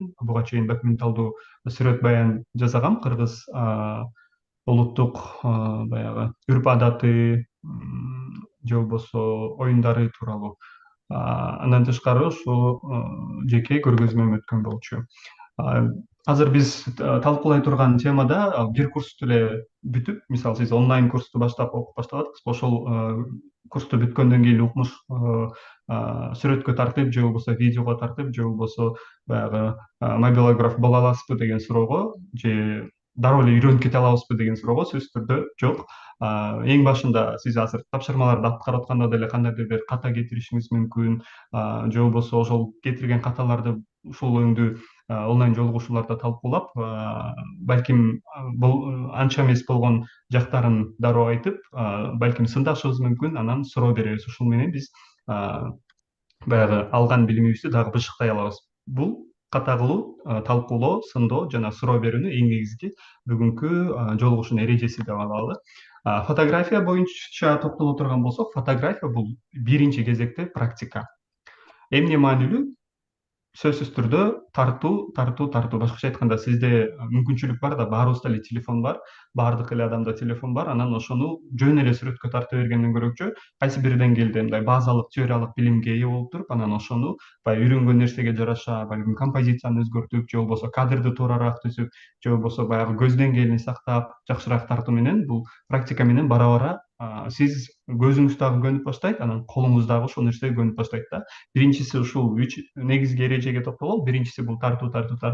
буга чейин документалдуу сүрөт баян жасагам. Кыргыз улуттук баягы үрп адаты же болбосо оюндары тууралуу. Андан тышкары ушул жеке көргөзмөм өткөн болчу. А, Азыр биз талкуулай турган темада бир курсту эле бүтүп, мисалы сиз онлайн курсту баштап окуп баштадыңыз, ошол курсту бүткөндөн кийин укмуш сүрөткө тартып же болбосо видеого тартып же болбосо баягы мобилограф боло аласызбы деген суроого же дароо эле үйрөнүп кете алабызбы деген суроого сөзсүз түрдө жок. Эң башында сиз азыр тапшырмаларды аткарып атканда деле кандайдыр бир ката кетиришиңиз мүмкүн, же болбосо ошол кетирген каталарды ушул өңдүү онлайн жолугушууларда талкуулап, балким бул анча эмес болгон жактарын дароо айтып, балким сындашыбыз мүмкүн, анан суроо беребиз. Ушул менен биз баягы алган билимибизди дагы бышыктай алабыз. Бул ката кылуу, талкуулоо, сындоо жана суроо берүүнүн эң негизги бүгүнкү жолугушуунун эрежеси деп алалы. Фотография боюнча токтоло турган болсок, фотография бул биринчи кезекте практика. Эмне маанилүү? Сөзсүз түрдө тартуу. Башкача айтканда, сизде мүмкүнчүлүк бар да, баарыбызда эле телефон бар, баардык эле адамда телефон бар. Анан ошону жөн эле сүрөткө тарта бергенден көрөчү, кайсы бир деңгээлде мындай базалык теориялык билимге ээ болуп туруп, анан ошону баягы үйрөнгөн нерсеге жараша, балким композицияны өзгөртүп, же болбосо кадрды туурараак түзүп, же болбосо баягы көз деңгээлин сактап, жакшыраак тартуу менен бул практика менен бара бара сиз көзүңүз дагы көнүп баштайт, анан колуңуз дагы ошол нерсеге көнүп баштайт да. Биринчиси ушул үч негизги эрежеге токтололу. Биринчиси бул тартуу.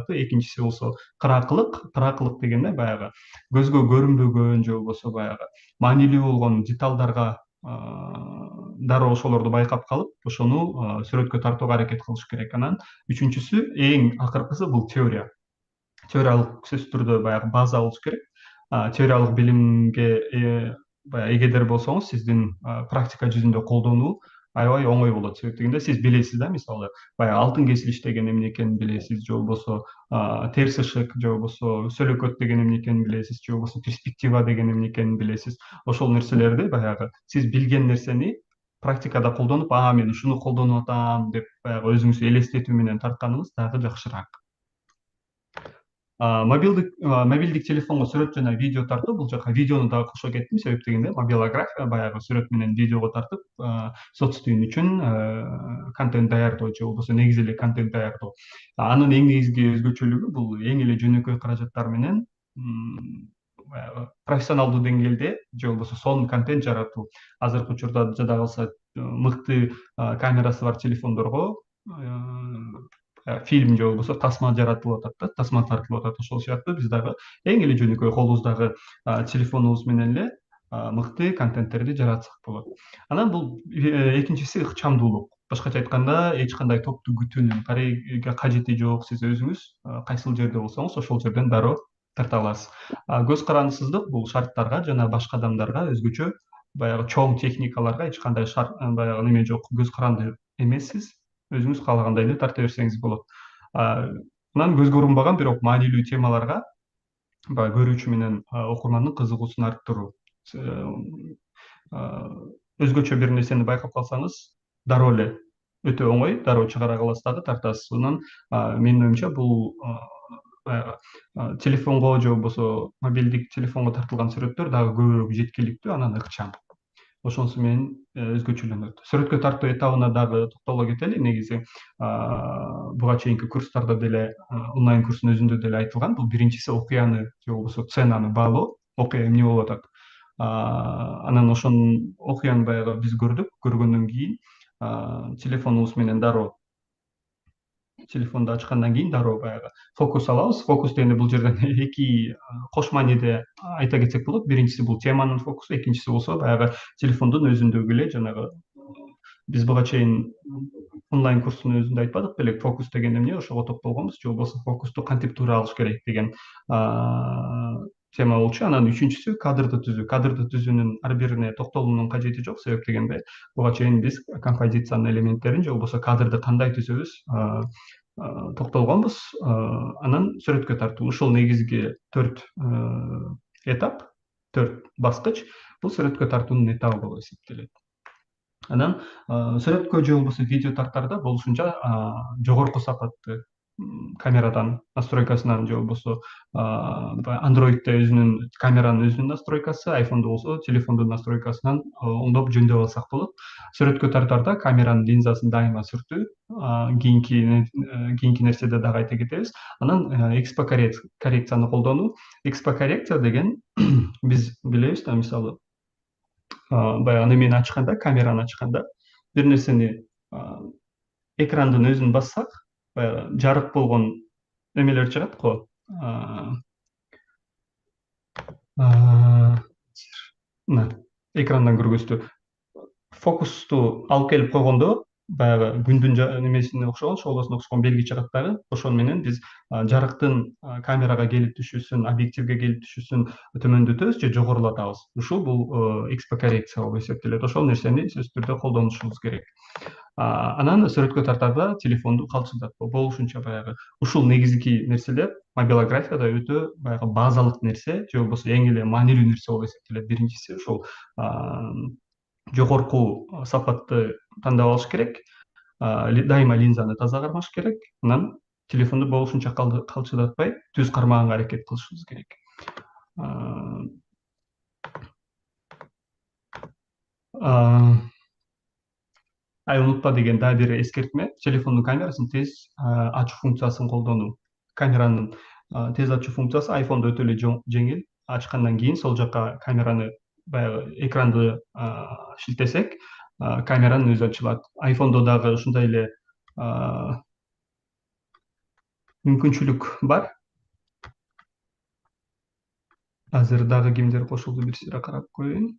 Экинчиси болсо кыраакылык. Кыраакылык дегенде баягы көзгө көрүнбөгөн же болбосо баягы маанилүү болгон деталдарга дароо ошолорду байкап калып, ошону сүрөткө тартууга аракет кылыш керек. Анан үчүнчүсү, эң акыркысы бул теория. Теориялык сөзсүз түрдө баягы база болуш керек. Теориялык билимге баягы эгедер болсоңуз, сиздин практика жүзүндө колдонуу аябай оңой болот. Себеп дегенде, сиз билесиз да, мисалы баягы алтын кесилиш деген эмне экенин билесиз, же болбосо терс ышык, же болбосо сөлөкөт деген эмне экенин билесиз, же болбосо перспектива деген эмне экенин билесиз. Ошол нерселерди баягы сиз билген нерсени практикада колдонуп, мен ушуну колдонуп атам деп баягы өзүңүзгө элестетүү менен тартканыңыз дагы жакшыраак. Мобилдик телефонго сүрөт жана видео тартуу, бул жака видеону дагы кошо кеттим. Себеп дегенде, мобилография баягы сүрөт менен видеого тартып, соцтүйүн үчүн контент даярдоо же болбосо негизи эле контент даярдоо. Анын эң негизги өзгөчөлүгү бул эң эле жөнөкөй каражаттар менен баягы профессионалдуу деңгээлде же болбосо сонун контент жаратуу. Азыркы учурда жада калса мыкты камерасы бар телефондорго фильм же болбосо тасма жаратылып атат да, тасма тартылып атат. Ошол сыяктуу биз дагы эң эле жөнөкөй колубуздагы телефонубуз менен эле мыкты контенттерди жаратсак болот. Анан бул экинчиси ыкчамдуулук. Башкача айтканда, эч кандай топту күтүүнүн кажети жок. Сиз өзүңүз кайсыл жерде болсоңуз, ошол жерден дароо тарта аласыз. Көз карандысыздык бул шарттарга жана башка адамдарга өзгөчө баягы чоң техникаларга эч кандай шарт баягы неме жок, көз каранды эмессиз. Өзүңүз каалагандай эле тарта берсеңиз болот. Анан көзгө урунбаган бирок маанилүү темаларга баягы көрүүчү менен окурмандын кызыгуусун арттыруу. Өзгөчө бир нерсени байкап калсаңыз, дароо эле өтө оңой, дароо чыгара каласыз дагы тартасыз. Анан менин оюмча бул баягы телефонго же болбосо мобилдик телефонго тартылган сүрөттөр дагы көбүрөөк жеткиликтүү, анан ыкчам. Ошонусу менен өзгөчөлөнөт. Сүрөткө тартуу этабына дагы токтоло кетели. Негизи буга чейинки курстарда деле, онлайн курстун өзүндө деле айтылган, бул биринчиси окуяны же болбосо сценаны баалоо. Окуя эмне болуп атат? Анан ошонун окуяны баягы биз көрдүк. Көргөндөн кийин телефонубуз менен дароо телефонду ачкандан кийин дароо баягы фокус алабыз. Фокус дегенде бул жерден эки кош мааниде айта кетсек болот. Биринчиси бул теманын фокусу, экинчиси болсо баягы телефондун өзүндөгү эле жанагы биз буга чейин онлайн курстун өзүндө айтпадык беле, фокус деген эмне, ошого токтолгонбуз, же болбосо фокусту кантип туура алыш керек деген тема болчу. Анан үчүнчүсү кадрды түзүү. Кадрды түзүүнүн ар бирине токтолуунун кажети жок. Себеп дегенде, буга чейин биз композициянын элементтерин же болбосо кадрды кандай түзөбүз токтолгонбуз. Анан сүрөткө тартуу. Ушул негизги 4 этап, 4 баскыч бул сүрөткө тартуунун этабы болуп эсептелет. Анан сүрөткө же болбосо видео тартаарда болушунча жогорку сапаттуу камерадан настройкасынан же болбосо андроидте өзүнүн камеранын өзүнүн настройкасы, айфондо болсо телефондун настройкасынан оңдоп жөндөп алсак болот. Сүрөткө тартарда камеранын линзасын дайыма сүртүү, кийинки нерседе дагы айта кетебиз. Анан экспо коррекцияны колдонуу. Экспо коррекция деген биз билебиз да, мисалы баягы немени ачканда, камераны ачканда бир нерсени экрандын өзүн бассак, баягы жарык болгон немелер чыгат го. Мына экрандан көргөзтүү фокусту алып келип койгондо баягы күндүн немесине окшогон, шоолосуна окшогон белги чыгат дагы. Ошол менен биз жарыктын камерага келип түшүүсүн, объективге келип түшүүсүн төмөндөтөбүз же жогорулатабыз. Ушул бул экспо коррекция болуп эсептелет. Ошол нерсени сөзсүз түрдө колдонушубуз керек. Анан сүрөткө тартарда телефонду калчылдатпоо болушунча баягы ушул негизги нерселер мобилографияда өтө баягы базалык нерсе же болбосо эң эле маанилүү нерсе болуп эсептелет. Биринчиси ушул жогорку сапатты тандап алыш керек, дайыма линзаны таза кармаш керек, анан телефонду болушунча калчылдатпай түз кармаганга аракет кылышыбыз керек. Унутпа деген дагы бир эскертме: телефондун камерасын тез ачуу функциясын колдонуу. Камеранын тез ачуу функциясы айфондо өтө эле жеңил. Ачкандан кийин сол жака камераны баягы экранды шилтесек, камеранын өзү ачылат. Айфондо дагы ушундай эле мүмкүнчүлүк бар. Азыр дагы кимдер кошулду, бир сыйра карап коеюн.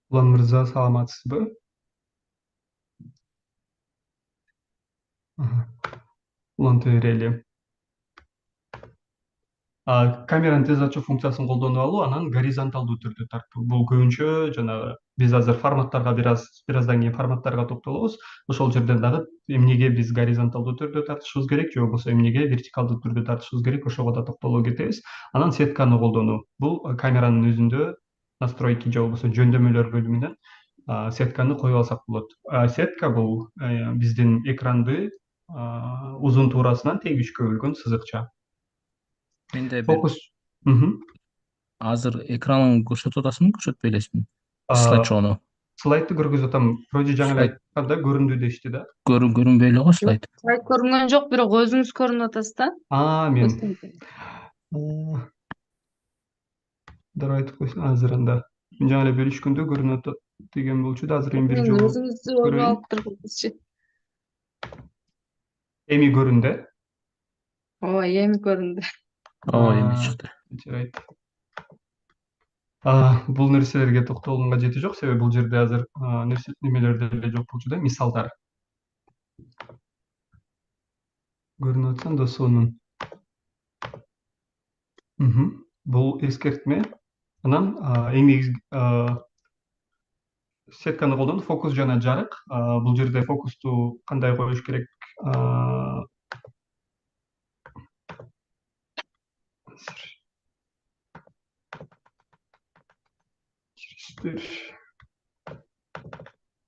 Улан мырза, саламатсызбы? Уланта берели. Камеранын тез ачуу функциясын колдонуп алуу, анан горизонталдуу түрдө тартуу. Бул көбүнчө жанагы биз азыр форматтарга бираздан кийин форматтарга токтолобуз. Ошол жерден дагы эмнеге биз горизонталдуу түрдө тартышыбыз керек же болбосо эмнеге вертикалдуу түрдө тартышыбыз керек, ошого да токтоло кетебиз. Анан сетканы колдонуу. Бул камеранын өзүндө настройки же болбосо жөндөмөлөр бөлүмүнөн сетканы коюп алсак болот. Сетка бул биздин экранды узун туурасынан тең үчкө бөлгөн сызыкча. Менде бир Фокус. Мгм. азыр экранын көрсөтүп атасыңбы, көрсөтпөй элесиңби? Слайд-шоуну. Слайдты көргөзүп атам. Вроде жаңы эле Слайд айтканда көрүндү дешти да. көрүнбөй эле го Жок, слайд. слайд көрүнгөн жок, бирок өзүңүз көрүнүп атасыз да. Мен дароо айтып койсун азыр анда. Мен жаңы эле бөлүшкөндө көрүнүп атат деген болчу да, азыр эми бир жолу Өзүңүздү орун көрөйүн. алып тургунузчу. Эми көрүндү. Ооба, эми көрүндү. Ооба, эми чыкты. Жарайт. Бул нерселерге токтолуунун кажети жок, себеби бул жерде азыр немелер деле жок болчу да, мисалдар. Көрүнүп атса анда сонун. Бул эскертме. Анан эң негизги сетканы колдонуп, фокус жана жарык. Бул жерде фокусту кандай коюш керек?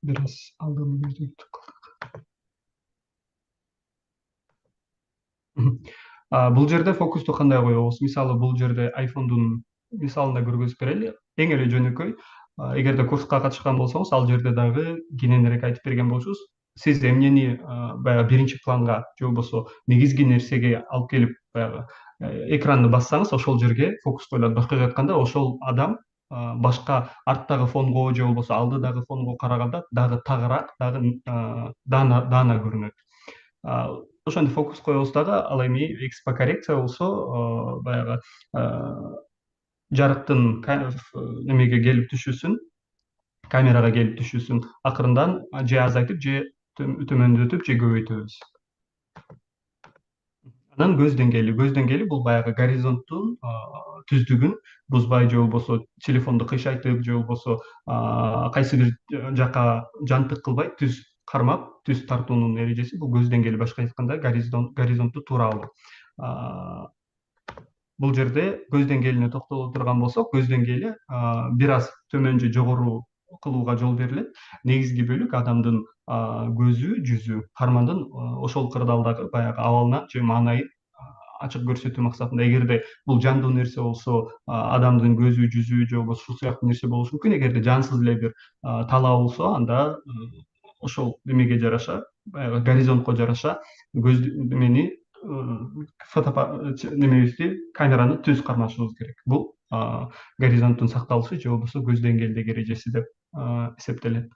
Бир аз алдын бул жерде фокусту кандай коебуз? Мисалы бул жерде айфондун мисалында көргөзүп берели. Эң эле жөнөкөй. Эгерде курска катышкан болсоңуз, ал жерде дагы кененирээк айтып берген болчубуз. Сиз эмнени баягы биринчи планга же болбосо негизги нерсеге алып келип баягы экранды бассаңыз, ошол жерге фокус коюлат. Башкача айтканда, ошол адам башка арттагы фонго же болбосо алдыдагы фонго караганда дагы тагыраак, дагы даана көрүнөт. Ошентип фокус коебуз дагы. Ал эми экспо коррекция болсо баягы жарыктын немеге келип түшүүсүн, камерага келип түшүүсүн акырындан же азайтып, же төмөндөтүп, же көбөйтөбүз. Анан көз деңгээли бул баягы горизонттун түздүгүн бузбай же болбосо телефонду кыйшайтып же болбосо кайсы бир жака жантык кылбай түз кармап, түз тартуунун эрежеси бул көз деңгээли. Башка айтканда горизонтту туура алуу. бул жерде көз деңгээлине токтоло турган болсок, көз деңгээли бир аз төмөн же жогору кылууга жол берилет. Негизги бөлүк адамдын көзү, жүзү, кармандын ошол кырдаалдагы баягы абалына же маанайын ачык көрсөтүү максатында. Эгерде бул жандуу нерсе болсо, адамдын көзү, жүзү же болбосо ушул сыяктуу нерсе болушу мүмкүн. Эгерде жансыз эле бир талаа болсо, анда ошол эмеге жараша, баягы горизонтко жараша көз немени немебизди, камераны түз кармашыбыз керек. Бул горизонттун сакталышы же болбосо көз деңгээлдеги эрежеси деп эсептелет.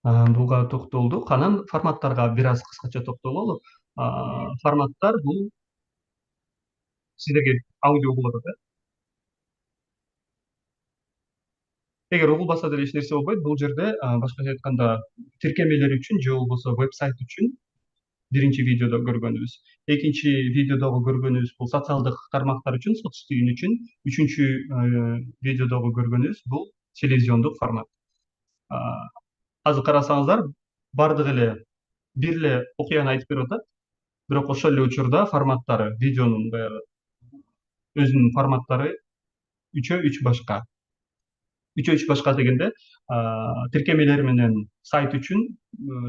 Буга токтолдук. Анан форматтарга бир аз кыскача токтололу. Форматтар бул сиздерге аудио угулуп атат. Эгер угулбаса деле эч нерсе болбойт. Бул жерде башкача айтканда тиркемелер үчүн же болбосо веб-сайт үчүн биринчи видеодо көргөнүбүз. Экинчи видеодогу көргөнүбүз бул социалдык тармактар үчүн, соцтүйүн үчүн. Үчүнчү видеодогу көргөнүбүз бул телевизиондук формат. Азыр карасаңыздар, бардыгы эле бир эле окуяны айтып берип атат. Бирок ошол эле учурда форматтары, видеонун баягы өзүнүн форматтары үчөө үч башка. Үчөө үч башка дегенде, тиркемелер менен сайт үчүн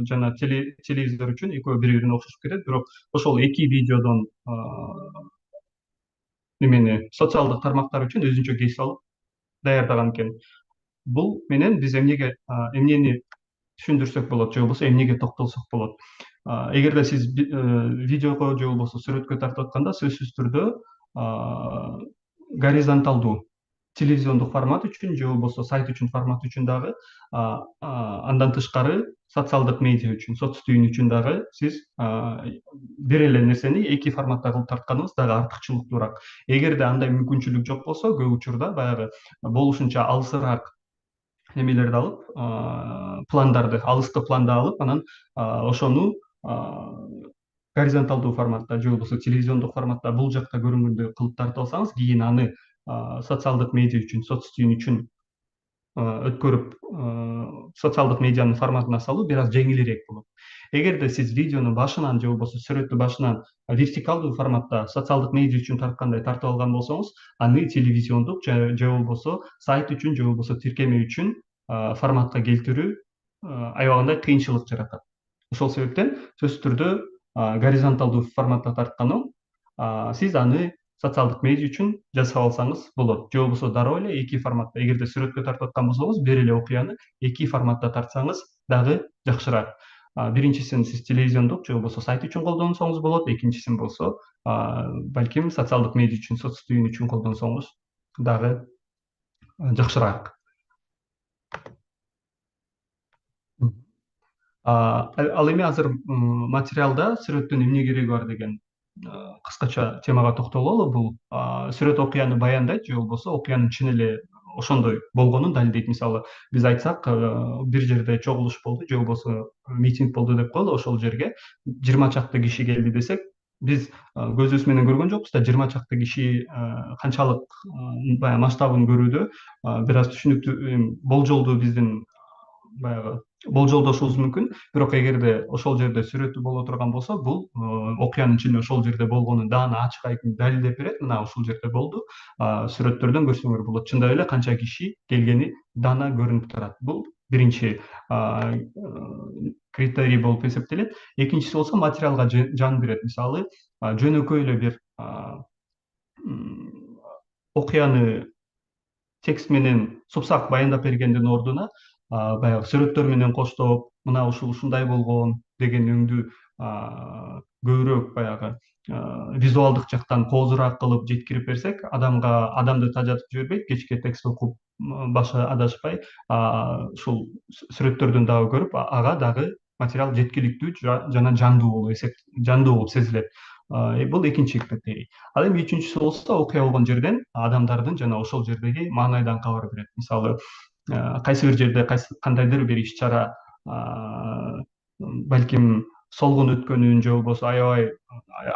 жана телевизор үчүн экөө бири-бирине окшошуп кетет. Бирок ошол эки видеодон немени социалдык тармактар үчүн өзүнчө кейс алып даярдаган экен. Бул менен биз эмнени түшүндүрсөк болот же болбосо эмнеге токтолсок болот. Эгерде сиз видеого же болбосо сүрөткө тартып атканда, сөзсүз түрдө горизонталдуу телевизиондук формат үчүн же болбосо сайт үчүн формат үчүн дагы, андан тышкары социалдык медиа үчүн, соцтүйүн үчүн дагы сиз бир эле нерсени эки форматта кылып тартканыбыз дагы артыкчылыктуураак. Эгерде андай мүмкүнчүлүк жок болсо, көп учурда баягы болушунча алысыраак немелерди алып, пландарды, алысты планда алып, анан ошону горизонталдуу форматта же болбосо телевизиондук форматта бул жакта көрүнгөндөй кылып тартып алсаңыз, кийин аны социалдык медиа үчүн, соцтүйүн үчүн өткөрүп, социалдык медианын форматына салуу бир аз жеңилирээк болот. Эгерде сиз видеону башынан же болбосо сүрөттү башынан вертикалдуу форматта социалдык медиа үчүн тарткандай тартып алган болсоңуз, аны телевизиондук же болбосо сайт үчүн же болбосо тиркеме үчүн форматка келтирүү аябагандай кыйынчылык жаратат. Ошол себептен сөзсүз түрдө горизонталдуу форматта тарткан сиз аны социалдык медиа үчүн жасап алсаңыз болот. Же болбосо дароо эле эки форматта, эгерде сүрөткө тартып аткан болсоңуз, бир эле окуяны эки форматта тартсаңыз дагы жакшыраак. Биринчисин сиз телевизиондук же болбосо сайт үчүн колдонсоңуз болот, экинчисин болсо балким социалдык медиа үчүн, соцтүйүн үчүн колдонсоңуз дагы жакшыраак. Ал эми азыр материалда сүрөттүн эмне кереги бар деген кыскача темага токтололу. Бул сүрөт окуяны баяндайт же болбосо окуянын чын эле ошондой болгонун далилдейт. Мисалы, биз айтсак, бир жерде чогулуш болду же болбосо митинг болду деп коелу, ошол жерге 20 чакты киши келди десек, биз көзүбүз менен көргөн жокпуз да, 20 чакты киши канчалык баягы масштабын көрүүдө бир аз түшүнүктүү, болжолдуу биздин баягы болжолдошубуз мүмкүн. Бирок эгерде ошол жерде сүрөтү боло турган болсо, бул окуянын чын ошол жерде болгонун даана ачык айкын далилдеп берет. Мына ушул жерде болду. Сүрөттөрдөн көрсөңөр болот. Чындап эле канча киши келгени даана көрүнүп турат. Бул биринчи критерий болуп эсептелет. Экинчиси болсо материалга жан берет. Мисалы, жөнөкөй эле бир окуяны текст менен супсак баяндап бергендин ордуна баягы сүрөттөр менен коштоп, мына ушундай болгон деген өңдү көбүрөөк баягы визуалдык жактан коозураак кылып жеткирип берсек, адамды тажатып жибербейт, кечке текст окуп башы адашпай, ушул сүрөттөрдөн дагы көрүп, ага дагы материал жеткиликтүү жана жандуу болуп сезилет. Бул экинчи критерий. Ал эми үчүнчүсү болсо, окуя болгон жерден адамдардын жана ошол жердеги маанайдан кабар берет. Мисалы, кайсы бир жерде кандайдыр бир иш чара, балким солгон өткөнүн же болбосо аябай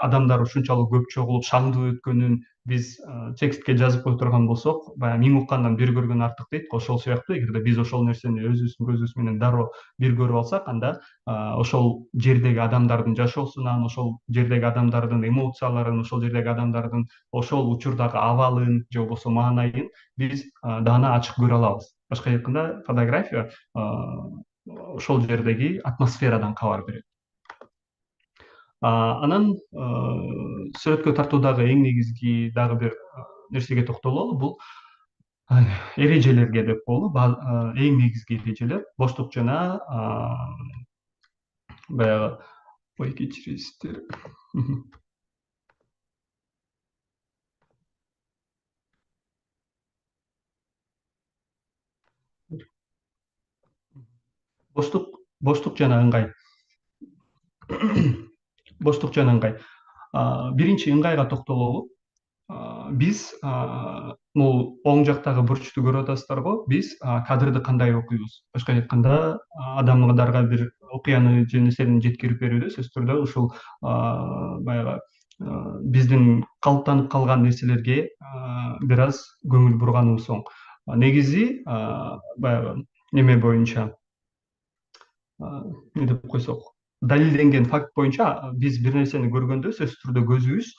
адамдар ушунчалык көп чогулуп шаңдуу өткөнүн биз текстке жазып кое турган болсок, баягы миң уккандан бир көргөн артык дейт го. Ошол сыяктуу эгерде биз ошол нерсени өзүбүздүн көзүбүз менен дароо бир көрүп алсак, анда ошол жердеги адамдардын жашоосунан, ошол жердеги адамдардын эмоцияларын, ошол жердеги адамдардын ошол учурдагы абалын же болбосо маанайын биз даана ачык көрө алабыз. Башка айтканда, фотография ошол жердеги атмосферадан кабар берет. Анан сүрөткө тартуудагы эң негизги дагы бир нерсеге токтололу, бул эрежелерге деп коелу. Эң негизги эрежелер боштук жана баягы ой кечиресиздер. Боштук жана ыңгай. Боштук жана ыңгай. Биринчи ыңгайга токтололу. Биз бул оң жактагы бурчту көрүп атасыздарго, биз кадрды кандай окуйбуз? Башка айтканда, адамдарга бир окуяны же нерсени жеткирип берүүдө сөзсүз түрдө ушул баягы биздин калыптанып калган нерселерге бир аз көңүл бурганыбыз оң. Негизи баягы неме боюнча, эмне деп койсок, далилденген факт боюнча биз бир нерсени көргөндө сөзсүз түрдө көзүбүз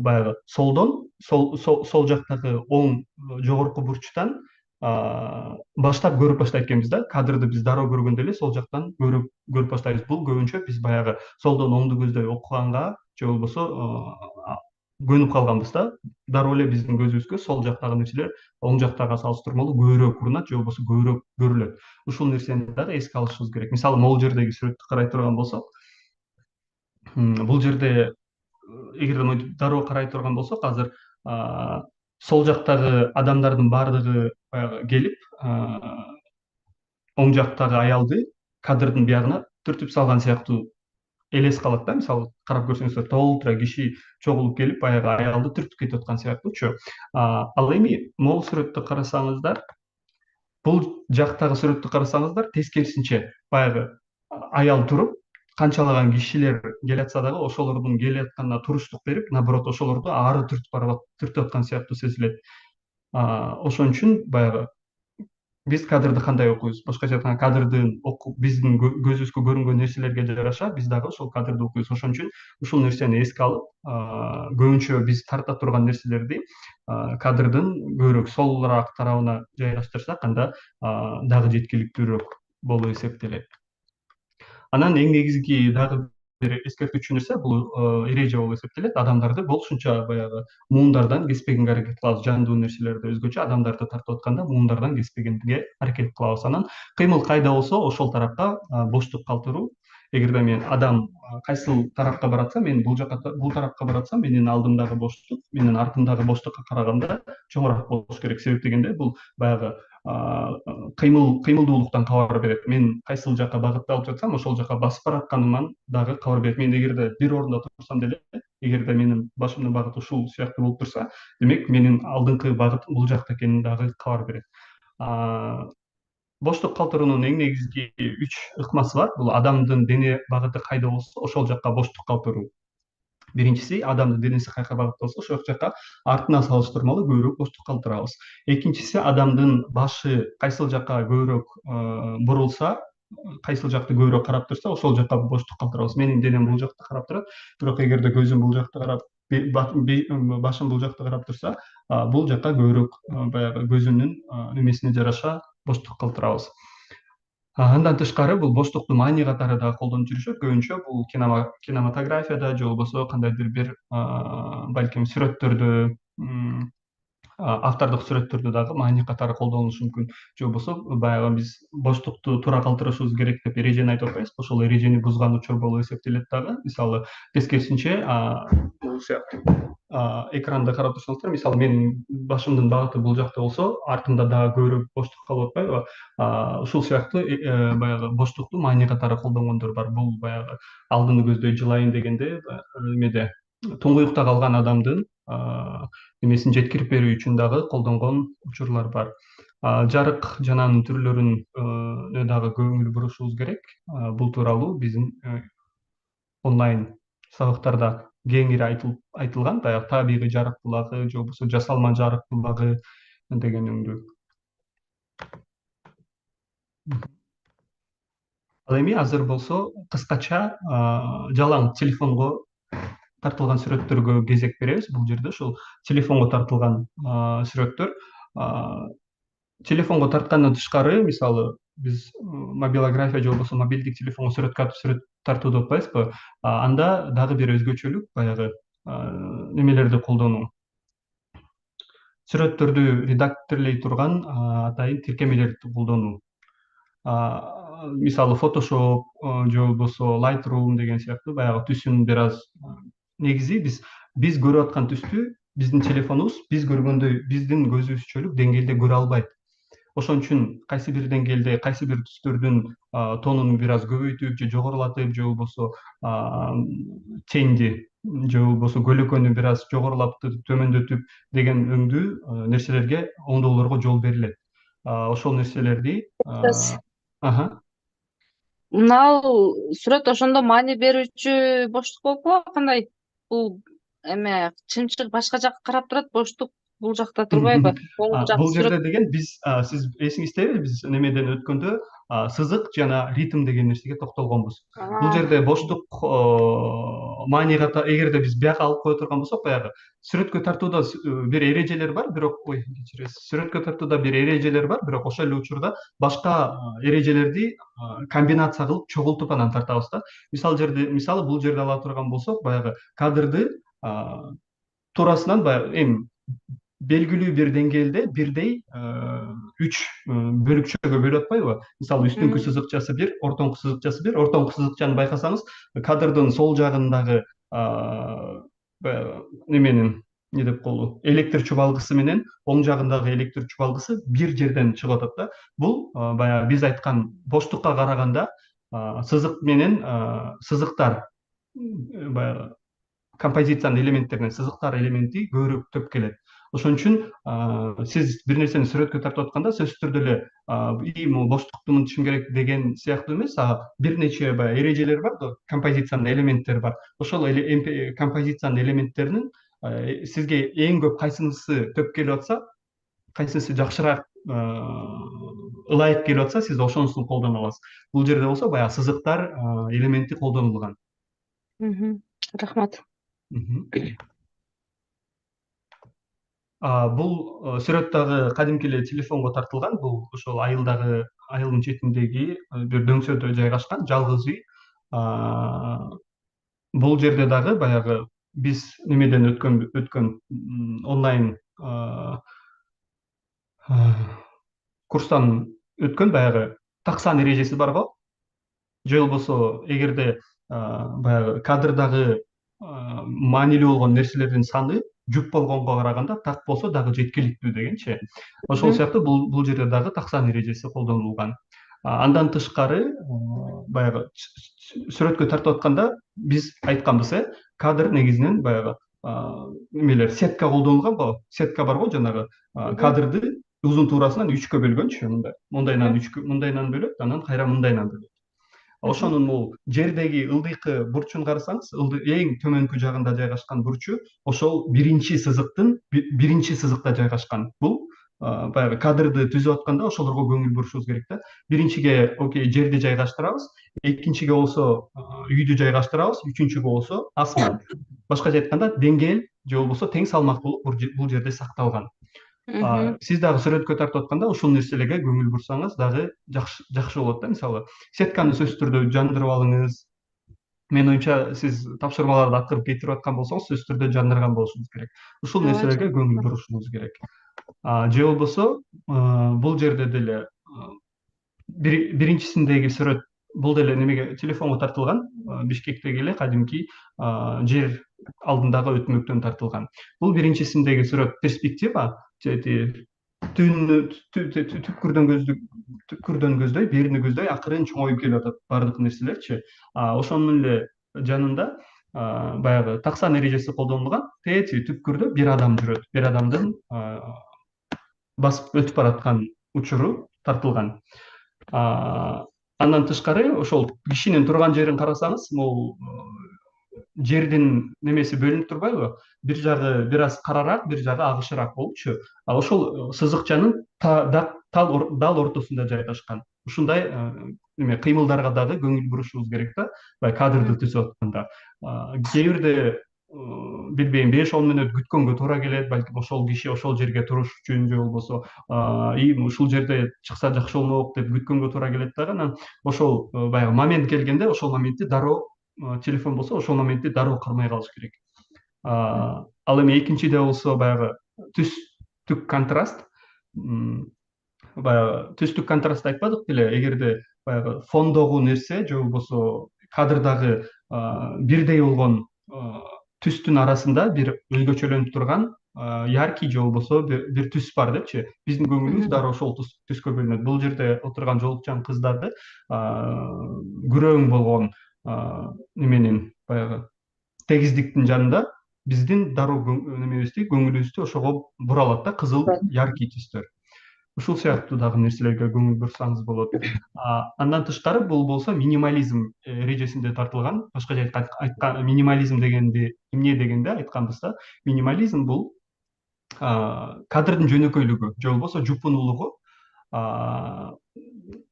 баягы сол жактагы оң жогорку бурчтан баштап көрүп баштайт экенбиз да. Кадрды биз дароо көргөндө эле сол жактан көрүп баштайбыз. Бул көбүнчө биз баягы солдон оңду көздөй окуганга же болбосо көнүп калганбыз да. Дароо эле биздин көзүбүзгө сол жактагы нерселер оң жактагыга салыштырмалуу көбүрөөк урунат же болбосо көбүрөөк көрүлөт. Ушул нерсени дагы эске алышыбыз керек. Мисалы, могул жердеги сүрөттү карай турган болсок, бул жерде эгерде монтип дароо карай турган болсок, азыр сол жактагы адамдардын баардыгы баягы келип оң жактагы аялды кадрдын биягына түртүп салган сыяктуу элес калат да. Мисалы, карап көрсөңүздөр, толтура киши чогулуп келип баягы аялды түртүп кетип аткан сыяктуучу. Ал эми могул сүрөттү карасаңыздар, бул жактагы сүрөттү карасаңыздар, тескерисинче баягы аял туруп, канчалаган кишилер келатса дагы ошолордун келатканына туруштук берип, наоборот, ошолорду ары түртүп аткан сыяктуу сезилет. Ошон үчүн баягы биз кадрды кандай окуйбуз? Башкача айтканда, кадрдын биздин көзүбүзгө көрүнгөн нерселерге жараша биз дагы ошол кадрды окуйбуз. Ошон үчүн ушул нерсени эске алып, көбүнчө биз тарта турган нерселерди кадрдын көбүрөөк солураак тарабына жайгаштырсак, анда дагы жеткиликтүүрөөк болуп эсептелет. Анан эң негизги дагы бир эскертүүчү нерсе, бул эреже болуп эсептелет. Адамдарды болушунча баягы муундардан кеспегенге аракет кылабыз. Жандуу нерселерди өзгөчө адамдарды тартып атканда муундардан кеспегенге аракет кылабыз. Анан кыймыл кайда болсо ошол тарапка боштук калтыруу. Эгерде мен адам кайсыл тарапка баратса, мен бул тарапка баратсам, менин алдымдагы боштук, менин артымдагы боштукка караганда чоңураак болуш керек. Себеп дегенде, бул баягы кыймылдуулуктан кабар берет. Мен кайсыл жакка багытталып жатсам, ошол жакка басып баратканыман дагы кабар берет. Мен эгерде бир орунда турсам деле, эгерде менин башымдын багыты ушул сыяктуу болуп турса, демек менин алдыңкы багытым бул жакта экенин дагы кабар берет. Боштук калтыруунун эң негизги 3 ыкмасы бар. Бул адамдын дене багыты кайда болсо, ошол жакка боштук калтыруу. Биринчиси, адамдын денеси каяка багытта болсо, ошол жакка артына салыштырмалуу көбүрөөк боштук калтырабыз. Экинчиси, адамдын башы кайсыл жакка көбүрөөк бурулса, кайсыл жакты көбүрөөк карап турса, ошол жакка боштук калтырабыз. Менин денем бул жакта карап турат, бирок эгерде көзүм бул жакта карап, башым бул жакта карап турса, бул жакка көбүрөөк баягы көзүнүн немесине жараша боштук калтырабыз. Андан тышкары, бул боштукту маани катары дагы колдонуп жүрүшөт. Көбүнчө бул кинематографияда же болбосо кандайдыр бир балким сүрөттөрдө, автордук сүрөттөрдө дагы маани катары колдонулушу мүмкүн. Же болбосо баягы биз боштукту туура калтырышыбыз керек деп эрежени айтып атпайбызбы? Ошол эрежени бузган учур болуп эсептелет дагы. Мисалы, тескерисинче, бул сыяктуу экранды карап турсаңыздар, мисалы, менин башымдын багыты бул жакта болсо, артымда дагы көбүрөөк боштук калып атпайбы? Ушул сыяктуу баягы боштукту маани катары колдонгондор бар. Бул баягы алдыны көздөй жылайын дегенде, эмеде туңгуюкта калган адамдын немесин жеткирип берүү үчүн дагы колдонгон учурлар бар. Жарык жана анын түрлөрүнө дагы көңүл бурушубуз керек. Бул тууралуу биздин онлайн сабактарда кеңири айтылган, баягы табигый жарык булагы же болбосо жасалма жарык булагы деген өңдүү. Ал эми азыр болсо кыскача жалаң телефонго тартылган сүрөттөргө кезек беребиз. Бул жерде ушул телефонго тартылган сүрөттөр. Телефонго тарткандан тышкары, мисалы, биз мобилография же болбосо мобилдик телефонго сүрөт тартуу деп атпайбызбы? Анда дагы бир өзгөчөлүк баягы немелерди колдонуу. Сүрөттөрдү редакторлой турган атайын тиркемелерди колдонуу. Мисалы Photoshop же болбосо Lightroom деген сыяктуу баягы түсүн бир аз негизи биз көрүп аткан түстү биздин телефонубуз биз көргөндөй биздин көзүбүзчөлүк деңгээлде көрө албайт. Ошон үчүн кайсы бир деңгээлде кайсы бир түстөрдүн тонун бир аз көбөйтүп же жогорулатып же болбосо тенди же болбосо көлөкөнү бир аз жогорулатып төмөндөтүп деген өңдүү нерселерге оңдоолорго жол берилет. Ошол нерселерди Мына сүрөт ошондо маани берүүчү боштук болуп калабы кандай? Бул эме чымчык башка жакка карап турат, боштук бул жакта турбайбы? Оң жак Бул жерде сүрөт. деген сиз эсиңиздеби, биз немеден өткөндө сызык жана ритм деген нерсеге токтолгонбуз. Бул жерде боштук маанига эгерде биз бияка алып кое турган болсок, баягы сүрөткө тартууда бир эрежелер бар, бирок кечиресиз. Сүрөткө тартууда бир эрежелер бар, бирок ошол эле учурда башка эрежелерди комбинация кылып чогултуп анан тартабыз да. Мисалы бул жерде ала турган болсок, баягы кадрды туурасынан баягы эми белгилүү бир деңгээлде бирдей үч бөлүкчөгө бөлүп атпайбы? Мисалы үстүңкү сызыкчасы бир, ортоңку сызыкчасы бир. Ортоңку сызыкчаны байкасаңыз, кадрдын сол жагындагы неменин эмне деп коелу, электр чубалгысы менен оң жагындагы электр чубалгысы бир жерден чыгып атат да. Бул баягы биз айткан боштукка караганда сызык менен сызыктар баягы композициянын элементтеринен сызыктар элементи көбүрөөк төп келет. Ошон үчүн сиз бир нерсени сүрөткө тартып атканда сөзсүз түрдө эле могу боштукту мынтишим керек деген сыяктуу эмес, бир нече баягы эрежелер бар да, композициянын элементтери бар. Ошол композициянын элементтеринин сизге эң көп кайсынысы төп келип атса, кайсысы жакшыраак ылайык келип атса, сиз ошонусун колдоно аласыз. Бул жерде болсо баягы сызыктар элементи колдонулган. Рахмат. Бул сүрөт дагы кадимки эле телефонго тартылган. Бул ошол айылдын четиндеги бир дөңсөдө жайгашкан жалгыз үй. Бул жерде дагы баягы биз немеден өткөн онлайн курстан өткөн баягы таксан эрежеси бар го. Же болбосо эгерде баягы кадрдагы маанилүү болгон нерселердин саны жүк болгонго караганда так болсо дагы жеткиликтүү дегенчи. Ошол сыяктуу бул жерде дагы таксан эрежеси колдонулган. Андан тышкары баягы сүрөткө тартып атканда биз айтканбыз, кадр негизинен баягы эмелер сетка колдонулган го. Сетка бар го, жанагы кадрды узун туурасынан үчкө бөлгөнчү, мындайынан бөлөт, анан кайра мындайынан бөлөт. Ошонун бул жердеги ылдыйкы бурчун карасаңыз, эң төмөнкү жагында жайгашкан бурчу ошол биринчи сызыкта жайгашкан. Бул баягы кадрды түзүп атканда ошолорго көңүл бурушубуз керек да. Биринчиге жерди жайгаштырабыз, экинчиге болсо үйдү жайгаштырабыз, үчүнчүгө болсо асман. Башкача айтканда деңгээл же болбосо тең салмактуулук бул жерде сакталган. Сиз дагы сүрөткө тартып атканда ушул нерселерге көңүл бурсаңыз дагы жакшы болот да. Мисалы, сетканы сөзсүз түрдө жандырып алыңыз. Менин оюмча, сиз тапшырмаларды аткарып кетирип аткан болсоңуз, сөзсүз түрдө жандырган болушуңуз керек. Ушул нерселерге көңүл бурушуңуз керек. Же болбосо бул жерде деле биринчисиндеги сүрөт бул деле немеге телефонго тартылган, Бишкектеги эле кадимки жер алдындагы өтмөктөн тартылган. Бул биринчисиндеги сүрөт перспектива, түпкүрдөн көздөй, берини көздөй акырын чоңоюп келип атат баардык нерселерчи. Ошонун эле жанында баягы таксан эрежеси колдонулган. Түпкүрдө бир адам жүрөт. Бир адамдын басып өтүп бараткан учуру тартылган. Андан тышкары ошол кишинин турган жерин карасаңыз, могу жердин немеси бөлүнүп турбайбы? Бир жагы бир аз карараак, бир жагы агышыраак болупчу. Ошол сызыкчанын дал ортосунда жайгашкан. Ушундай неме кыймылдарга дагы көңүл бурушубуз керек да, баягы кадрды түзүп атканда. Кээ бирде билбейм 5-10 мүнөт күткөнгө туура келет, балким ошол киши ошол жерге туруш үчүн же болбосо ушул жерде чыкса жакшы болмок деп күткөнгө туура келет дагы. Анан ошол баягы момент келгенде ошол моментти дароо телефон болсо ошол моментти дароо кармай калыш керек. Ал эми экинчиде болсо баягы түстүк контраст. Баягы түстүк контраст айтпадык беле, эгерде баягы фондогу нерсе же болбосо кадрдагы бирдей болгон түстүн арасында бир өзгөчөлөнүп турган яркий же болбосо бир түс бар депчи, биздин көңүлүбүз дары ошол түскө бөлүнөт. Бул жерде отурган жоолукчан кыздарды күрөң болгон неменин баягы тегиздиктин жанында биздин дароо немебизди, көңүлүбүздү ошого буралат да, кызыл яркий түстөр. Ушул сыяктуу дагы нерселерге көңүл бурсаңыз болот. Андан тышкары бул болсо минимализм эрежесинде тартылган. Башкача айтканда минимализм дегенди эмне дегенде айтканбызда, минимализм бул кадрдын жөнөкөйлүгү же болбосо жупунулугу,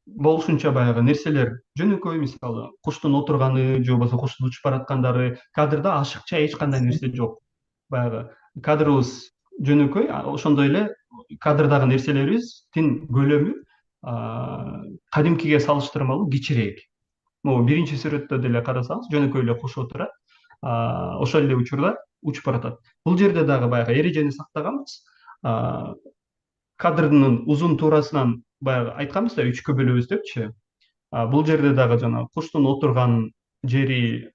болушунча баягы нерселер жөнөкөй, мисалы куштун отурганы же болбосо куштун учуп бараткандары, кадрда ашыкча эч кандай нерсе жок. Баягы кадрыбыз жөнөкөй, ошондой эле кадрдагы нерселерибиздин көлөмү кадимкиге салыштырмалуу кичирээк. Могу биринчи сүрөттө деле карасаңыз, жөнөкөй эле куш отурат, ошол эле учурда учуп баратат. Бул жерде дагы баягы эрежени сактаганбыз. Кадрдын узун туурасынан баягы айтканбыз да, 3кө бөлөбүз депчи. Бул жерде дагы жана куштун отурган жери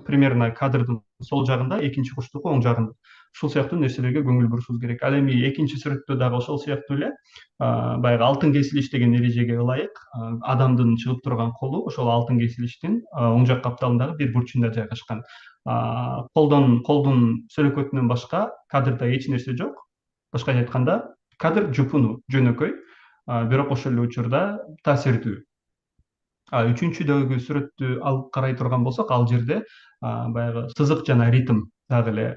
примерно кадрдын сол жагында, экинчи куштуку оң жагында. Ушул сыяктуу нерселерге көңүл бурушубуз керек. Ал эми экинчи сүрөттө дагы ошол сыяктуу эле баягы алтын кесилиш деген эрежеге ылайык адамдын чыгып турган колу ошол алтын кесилиштин оң жак капталындагы бир бурчунда жайгашкан. Колдун сөлөкөтүнөн башка кадрда эч нерсе жок. Башкача айтканда, кадр жупуну, жөнөкөй, бирок ошол эле учурда таасирдүү. Үчүнчүдөгү сүрөттү алып карай турган болсок, ал жерде баягы сызык жана ритм дагы эле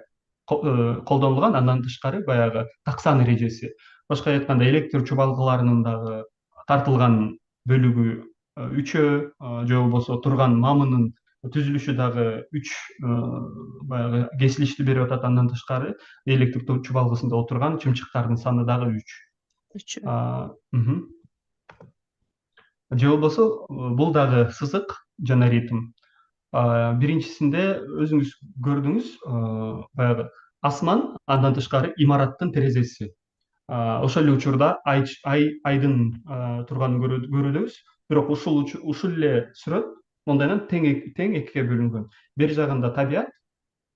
колдонулган. Андан тышкары баягы таксан эрежеси. Башкача айтканда, электр чубалгыларынын дагы тартылган бөлүгү 3 же болбосо турган мамынын түзүлүшү дагы 3 баягы кесилишти берип атат. Андан тышкары электр чубалгысында отурган чымчыктардын саны дагы 3. Же болбосо бул дагы сызык жана ритм. Биринчисинде өзүңүз көрдүңүз, баягы асман, андан тышкары имараттын терезеси. Ошол эле учурда айдын турганын көрөбүз, бирок ушул эле сүрөт мондайынан тең экиге бөлүнгөн. Бир жагында табият,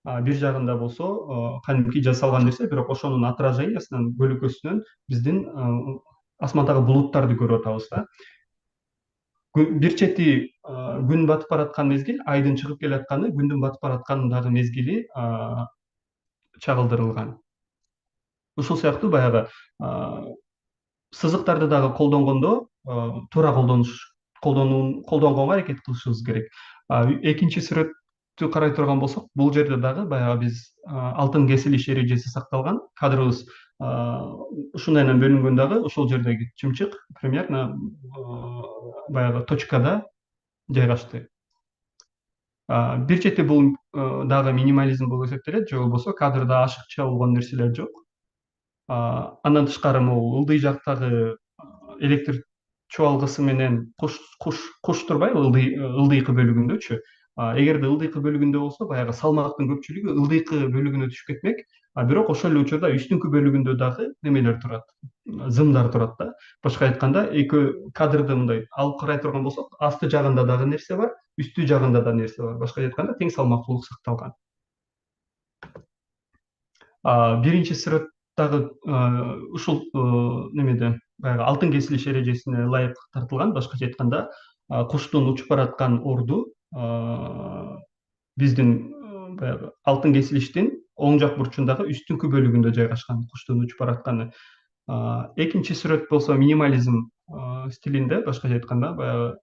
бир жагында болсо кадимки жасалган нерсе, бирок ошонун отражениясынан, көлөкөсүнөн биздин асмандагы булуттарды көрүп атабыз да. Бир чети күн батып бараткан мезгил, айдын чыгып келатканы, күндүн батып баратканындагы мезгили чагылдырылган. Ушул сыяктуу баягы сызыктарды дагы колдонгондо туура колдонгонго аракет кылышыбыз керек. Экинчи сүрөттү карай турган болсок, бул жерде дагы баягы биз алтын кесилиш эрежеси сакталган. Кадрыбыз ушундайынан бөлүнгөн дагы, ошол жердеги чымчык примерно баягы точкада жайгашты. Бир чети бул дагы минимализм болуп эсептелет, же болбосо кадрда ашыкча болгон нерселер жок. Андан тышкары могу ылдый жактагы электр чубалгысы менен куш турбайбы, ылдыйкы бөлүгүндөчү. Эгерде ылдыйкы бөлүгүндө болсо, баягы салмактын көпчүлүгү ылдыйкы бөлүгүнө түшүп кетмек, бирок ошол эле учурда үстүңкү бөлүгүндө дагы немелер турат, зымдар турат да. Башка айтканда, кадрды мындай алып карай турган болсок, асты жагында дагы нерсе бар, үстү жагында да нерсе бар. Башкача айтканда, тең салмактуулук сакталган. Биринчи сүрөт дагы ушул немеде баягы алтын кесилиш эрежесине ылайык тартылган. Башкача айтканда, куштун учуп бараткан орду биздин баягы алтын кесилиштин оң жак бурчундагы үстүңкү бөлүгүндө жайгашкан, куштун учуп баратканы. Экинчи сүрөт болсо минимализм стилинде, башкача айтканда, баягы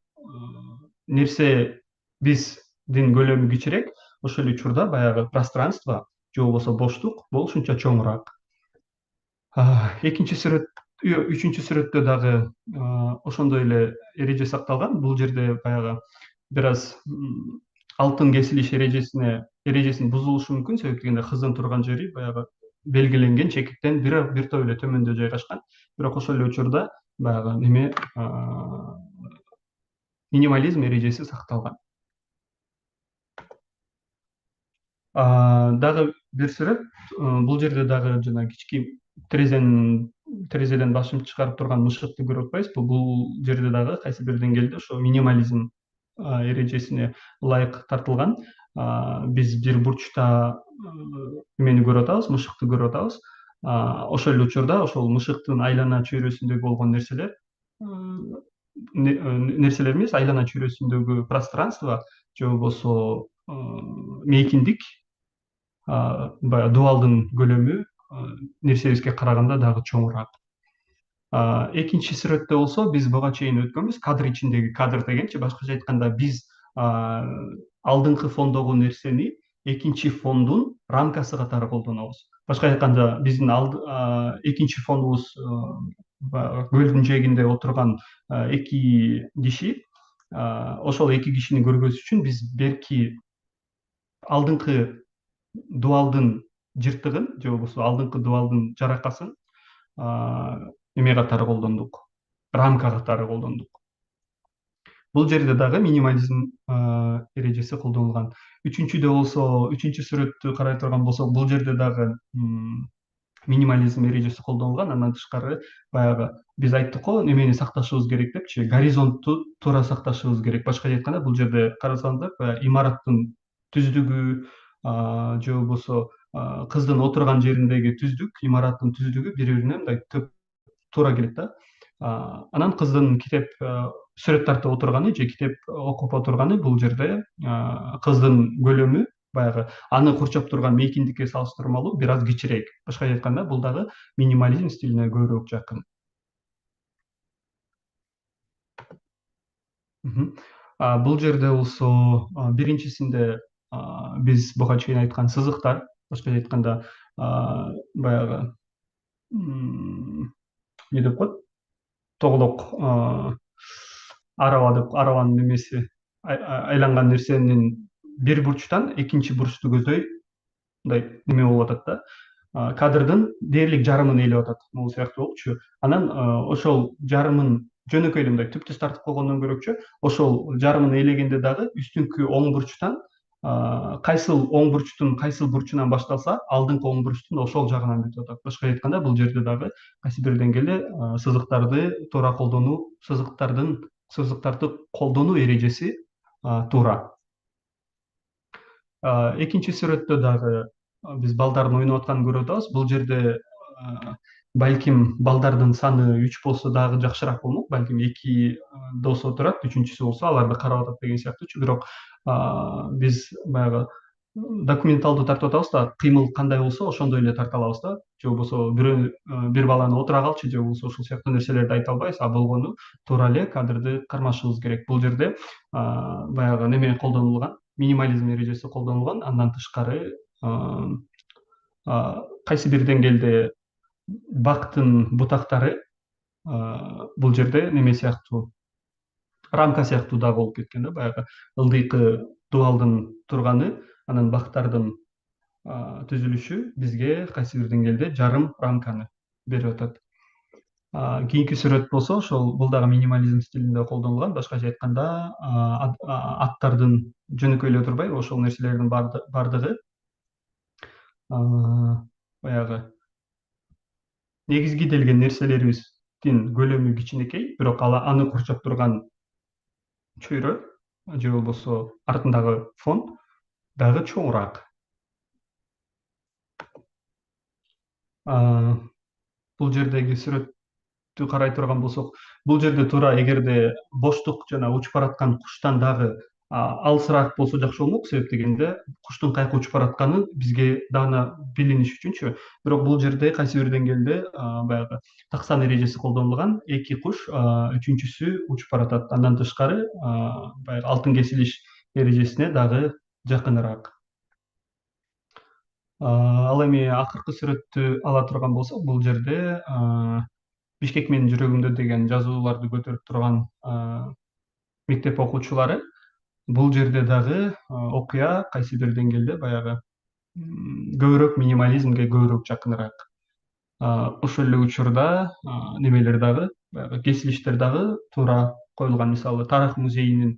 нерсе биздин көлөмү кичирээк, ошол эле учурда баягы пространство же болбосо боштук болушунча чоңураак. Экинчи сүрөт, үчүнчү сүрөттө дагы ошондой эле эреже сакталган. Бул жерде баягы бир аз алтын кесилиш эрежесин бузулушу мүмкүн, себеп дегенде кыздын турган жери баягы белгиленген чекиттен бир топ эле төмөндө жайгашкан. Бирок ошол эле учурда баягы минимализм эрежеси сакталган. Дагы бир сүрөт, бул жерде дагы жана кички терезеден башын чыгарып турган мышыкты көрүп атпайбызбы? Бул жерде дагы кайсы бир деңгээлде ошо минимализм эрежесине ылайык тартылган. Биз бир бурчта эмени көрүп атабыз, мышыкты көрүп атабыз. Ошол эле учурда ошол мышыктын айлана чөйрөсүндө болгон нерселер эмес, айлана чөйрөсүндөгү пространство же болбосо мейкиндик, баягы дубалдын көлөмү нерсебизге караганда дагы чоңураак. Экинчи сүрөттө болсо биз буга чейин өткөнбүз, кадр ичиндеги кадр дегенчи, башкача айтканда биз алдыңкы фондогу нерсени экинчи фондун рамкасы катары колдонобуз. Башкача айтканда биздин экинчи фондубуз көлдүн жээгинде отурган эки киши. Ошол эки кишини көргөзүш үчүн биз берки алдыңкы дубалдын жыртыгын же болбосо алдыңкы дубалдын жаракасын эме катары колдондук, рамка катары колдондук. Бул жерде дагы минимализм эрежеси колдонулган. Үчүнчү сүрөттү карай турган болсок, бул жерде дагы минимализм эрежеси колдонулган. Андан тышкары баягы биз айттык го, эмени сакташыбыз керек депчи, горизонтту туура сакташыбыз керек. Башкача айтканда, бул жерде карасаңыздар, баягы имараттын түздүгү же болбосо кыздын отурган жериндеги түздүк, имараттын түздүгү бири бирине мындай туура келет да. Анан кыздын китеп сүрөт тартып отурганы же китеп окуп отурганы, бул жерде кыздын көлөмү баягы аны курчап турган мейкиндикке салыштырмалуу бир аз кичирээк. Башкача айтканда, бул дагы минимализм стилине көбүрөөк жакын. Бул жерде болсо биринчисинде биз буга чейин айткан сызыктар, башкача айтканда баягы эмне деп коет, тоголок арабанын немеси айланган нерсенин бир бурчтан экинчи бурчту көздөй мындай неме болуп атат да, кадрдын дээрлик жарымын ээлеп атат, могу сыяктуу болупчу. Анан ошол жарымын жөнөкөй эле мындай түп-түз тартып койгондон көрөкчү, ошол жарымын ээлегенде дагы үстүңкү оң бурчтан кайсыл оң бурчтун кайсыл бурчунан башталса, алдыңкы оң бурчтун ошол жагынан бүтүп атат. Башкача айтканда, бул жерде дагы кайсы бир деңгээлде сызыктарды туура колдонуу, сызыктарды колдонуу эрежеси туура. Экинчи сүрөттө дагы биз балдардын ойноп атканын көрүп атабыз. Бул жерде балким балдардын саны 3 болсо дагы жакшыраак болмок. Балким 2 дос отурат, үчүнчүсү болсо аларды карап атат деген сыяктуучу. Бирок биз баягы документалдуу тартып атабыз да, кыймыл кандай болсо ошондой эле тарта алабыз да. Же болбосо бир баланы отура калчы же болбосо ушул сыяктуу нерселерди айта албайбыз, а болгону туура эле кадрды кармашыбыз керек. Бул жерде баягы неме колдонулган, минимализм эрежеси колдонулган. Андан тышкары кайсы бир деңгээлде бактын бутактары бул жерде неме сыяктуу, рамка сыяктуу да болуп кеткен да, баягы ылдыйкы дубалдын турганы, анан бактардын түзүлүшү бизге кайсы бир деңгээлде жарым рамканы берип атат. Кийинки сүрөт болсо, ошол бул дагы минимализм стилинде колдонулган. Башкача айтканда, аттардын жөнөкөй эле турбайбы, ошол нерселердин бардыгы баягы негизгиделген нерселерибиздин көлөмү кичинекей, бирок аны курчап турган чөйрө же болбосо артындагы фон дагы чоңураак. Бул жердеги сүрөттү карай турган болсок, бул жерде туура эгерде боштук жана учуп бараткан куштан дагы алысыраак болсо жакшы болмок, себеп дегенде куштун каяка учуп баратканы бизге даана билиниш үчүнчү. Бирок бул жерде кайсы бир деңгээлде баягы таксан эрежеси колдонулган. Эки куш, үчүнчүсү учуп баратат. Андан тышкары баягы алтын кесилиш эрежесине дагы жакыныраак. Ал эми акыркы сүрөттү ала турган болсок, бул жерде Бишкек менин жүрөгүмдө деген жазууларды көтөрүп турган мектеп окуучулары. Бул жерде дагы окуя кайсы бир деңгээлде баягы көбүрөөк минимализмге көбүрөөк жакыныраак. Ошол эле учурда немелер дагы, баягы кесилиштер дагы туура коюлган. Мисалы, Тарых музейинин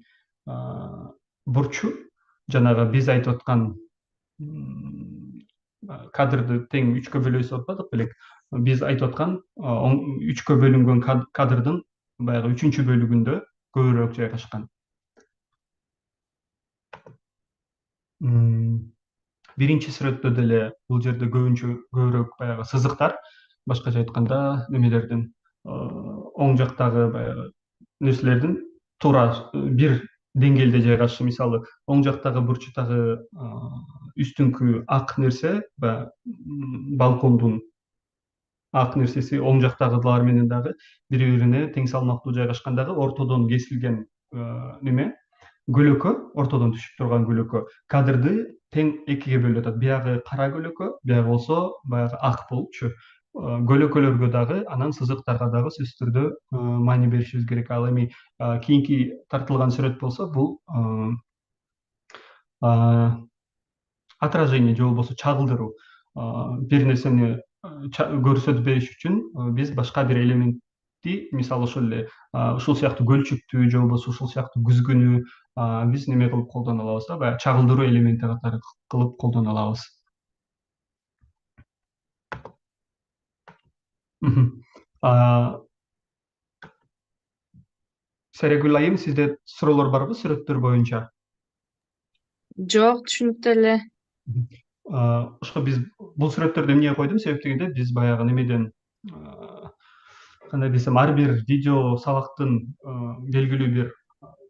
бурчу жанагы биз айтып аткан кадрды тең үчкө бөлөбүз деп атпадык белек. Биз айтып аткан үчкө бөлүнгөн кадрдын баягы үчүнчү бөлүгүндө көбүрөөк жайгашкан. Биринчи сүрөттө деле бул жерде көбүрөөк баягы сызыктар, башкача айтканда немелердин оң жактагы баягы нерселердин туура бир деңгээлде жайгашышы. Мисалы, оң жактагы бурчтагы үстүңкү ак нерсе балкондун ак нерсеси оң жактагылар менен дагы бири бирине тең салмактуу жайгашкан, дагы ортодон кесилген неме көлөкө, ортодон түшүп турган көлөкө кадрды тең экиге бөлүп атат. Биягы кара көлөкө, биягы болсо баягы ак болупчу. Көлөкөлөргө дагы, анан сызыктарга дагы сөзсүз түрдө маани беришибиз керек. Ал эми кийинки тартылган сүрөт болсо, бул отражение же болбосо чагылдыруу. Бир нерсени көрсөтүп бериш үчүн биз башка бир элементти, мисалы ошол эле ушул сыяктуу көлчүктү же болбосо ушул сыяктуу күзгүнү биз неме кылып колдоно алабыз да, баягы чагылдыруу элементи катары кылып колдоно алабыз. Серегүл айым, сизде суроолор барбы сүрөттөр боюнча? Жок, түшүнүктүү эле. Ошо биз бул сүрөттөрдү эмнеге койдум, себеп дегенде биз баягы немеден кандай десем, ар бир видео сабактын белгилүү бир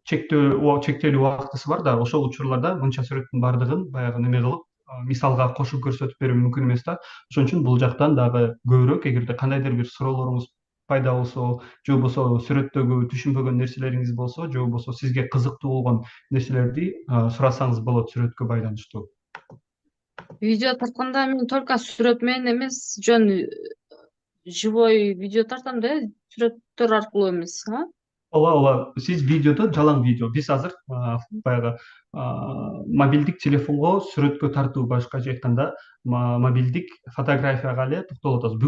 чектелүү убактысы бар да, ошол учурларда мынча сүрөттүн баардыгын баягы неме кылып мисалга кошуп көрсөтүп берүү мүмкүн эмес да. Ошон үчүн бул жактан дагы көбүрөөк, эгерде кандайдыр бир суроолоруңуз пайда болсо, же болбосо сүрөттөгү түшүнбөгөн нерселериңиз болсо, же болбосо сизге кызыктуу болгон нерселерди сурасаңыз болот сүрөткө байланыштуу. Видео тартканда мен только сүрөт менен эмес, жөн живой видео тартам да, сүрөттөр аркылуу эмес. Ооба, сиз видеодо жалаң видео. Биз азыр баягы мобилдик телефонго сүрөткө тартуу, башкача айтканда мобилдик фотографияга эле токтолуп атабыз.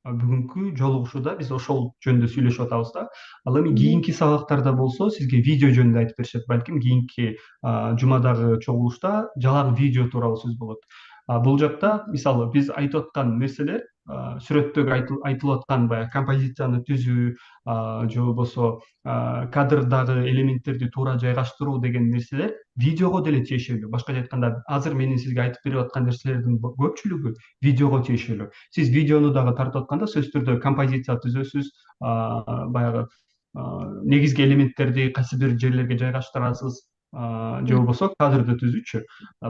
Бүгүнкү жолугушууда биз ошол жөнүндө сүйлөшүп атабыз да. Ал эми кийинки сабактарда болсо сизге видео жөнүндө айтып беришет. Балким кийинки жумадагы чогулушта жалаң видео тууралуу сөз болот. Бул жакта мисалы биз айтып аткан нерселер, сүрөттөгү айтылып аткан баягы композицияны түзүү же болбосо кадрдагы элементтерди туура жайгаштыруу деген нерселер видеого деле тиешелүү. Башкача айтканда, азыр менин сизге айтып берип аткан нерселердин көпчүлүгү видеого тиешелүү. Сиз видеону дагы тартып атканда сөзсүз түрдө композиция түзөсүз, баягы негизги элементтерди кайсы бир жерлерге жайгаштырасыз, же болбосо кадрды түзүүчү.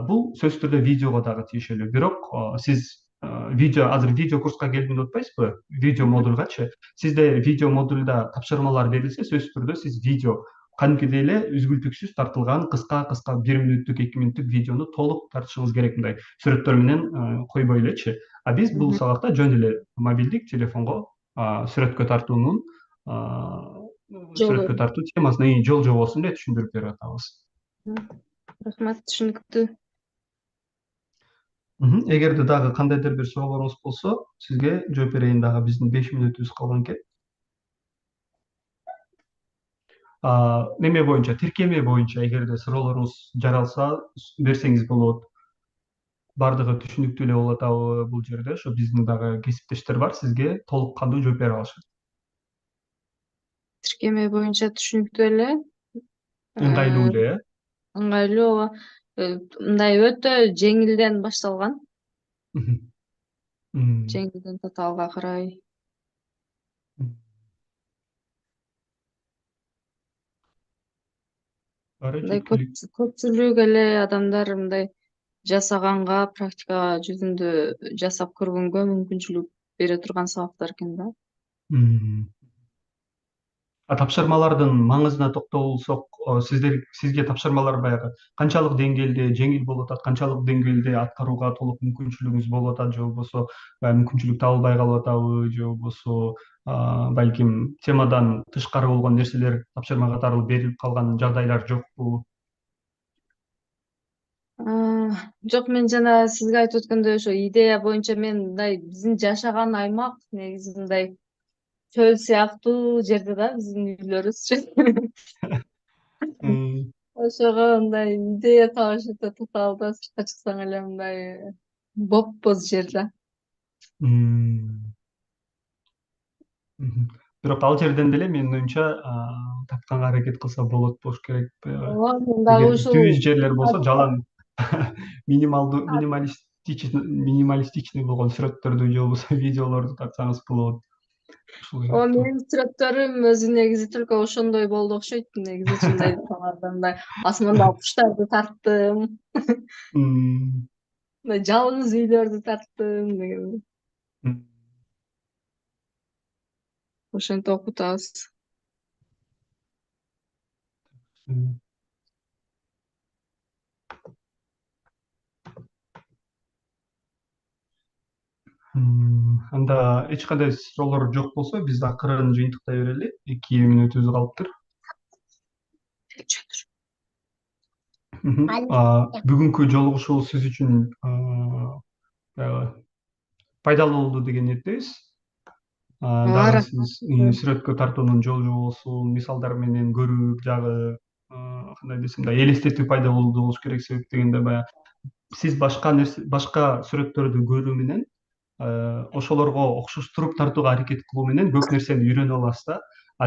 Бул сөзсүз түрдө видеого дагы тиешелүү. Бирок сиз азыр видео курска келдим деп атпайсызбы? Видео модульгачы. Сизде видео модульда тапшырмалар берилсе, сөзсүз түрдө сиз видео кадимкидей эле үзгүлтүксүз тартылган кыска 1 мүнөттүк, 2 мүнөттүк видеону толук тартышыңыз керек, мындай сүрөттөр менен койбой элечи. Биз бул сабакта жөн эле мобилдик телефонго сүрөткө тартуунун сүрөткө тартуу темасынын жол жобосун эле түшүндүрүп берип атабыз. Рахмат, түшүнүктүү. Эгерде дагы кандайдыр бир суроолоруңуз болсо, сизге жооп берейин. Дагы биздин 5 мүнөтүбүз калган экен. Неме боюнча, тиркеме боюнча эгерде суроолоруңуз жаралса, берсеңиз болот. Баардыгы түшүнүктүү эле болуп атабы бул жерде? Ошо биздин дагы кесиптештер бар, сизге толук кандуу жооп бере алышат. Тиркеме боюнча түшүнүктүү эле. Ыңгайлуу эле, Ыңгайлуу, ооба. Мындай өтө жеңилден башталган. Жеңилден татаалга карай. баары Мындай жеткилик. көпчүлүк эле адамдар мындай жасаганга, практика жүзүндө жасап көргөнгө мүмкүнчүлүк бере турган сабактар экен да. Мгм. Тапшырмалардын маңызына токтолсок, сизге тапшырмалар баягы канчалык деңгээлде жеңил болуп атат, канчалык деңгээлде аткарууга толук мүмкүнчүлүгүңүз болуп атат, же болбосо баягы мүмкүнчүлүк табылбай калып атабы, же болбосо балким темадан тышкары болгон нерселер тапшырма катары берилип калган жагдайлар жокпу? Жок, мен жана сизге айтып өткөндөй ошо идея боюнча мен мындай биздин жашаган аймак негизи мындай чөл сыяктуу жерде да биздин үйлөрүбүзчү. М, Ошого мындай идея табыш өтө татаал да, сыртка чыксаң эле мындай боп-боз жер да. м, мгм. Бирок ал жерден деле менин оюмча тапканга аракет кылса болот болуш керек. Ооба, мен дагы Эгер ушул түз жерлер болсо, жалаң минималдуу, минималистичный болгон сүрөттөрдү же болбосо видеолорду тартсаңыз болот. Ушул ооба, сыяктуу. менин сүрөттөрүм өзү негизи только ошондой болду окшойт. Негизичи мындай таларда мындай асмандагы куштарды тарттым, М, мындай жалгыз үйлөрдү тарттым деген. м, Ошентип окутабыз. м. Анда эч кандай суроолор жок болсо, биз акырын жыйынтыктай берели. 2 мүнөтүбүз калыптыр. Мгм. Бүгүнкү жолугушуу сиз үчүн баягы пайдалуу болду деген ниеттебиз. Ооба, Дагы сиз рахмат. сүрөткө тартуунун жол жобосун мисалдар менен көрүп, жагы кандай десем да, элестетүү пайда болуш керек. Себеп дегенде баягы сиз башка сүрөттөрдү көрүү менен ошолорго окшоштуруп тартууга аракет кылуу менен көп нерсени үйрөнүп аласыз да.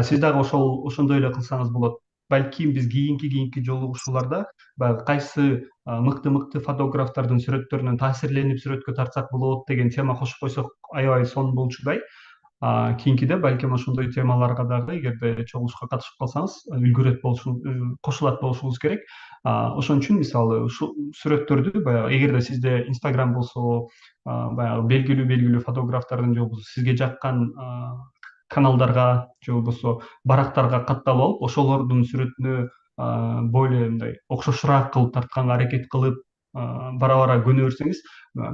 Сиз дагы ошондой эле кылсаңыз болот. Балким биз кийинки жолугушууларда баягы кайсы мыкты фотографтардын сүрөттөрүнөн таасирленип сүрөткө тартсак болот деген тема кошуп койсок аябай сонун болчудай. Кийинкиде балким ошондой темаларга дагы эгерде чогулушка катышып калсаңыз, үлгүрөт кошулат болушубуз керек. Ошон үчүн мисалы ушул сүрөттөрдү баягы эгерде сизде Инстаграм болсо, баягы белгилүү фотографтардын же болбосо сизге жаккан каналдарга же болбосо барактарга катталып алып, ошолордун сүрөтүнө более мындай окшошураак кылып тартканга аракет кылып, бара көнө берсеңиз,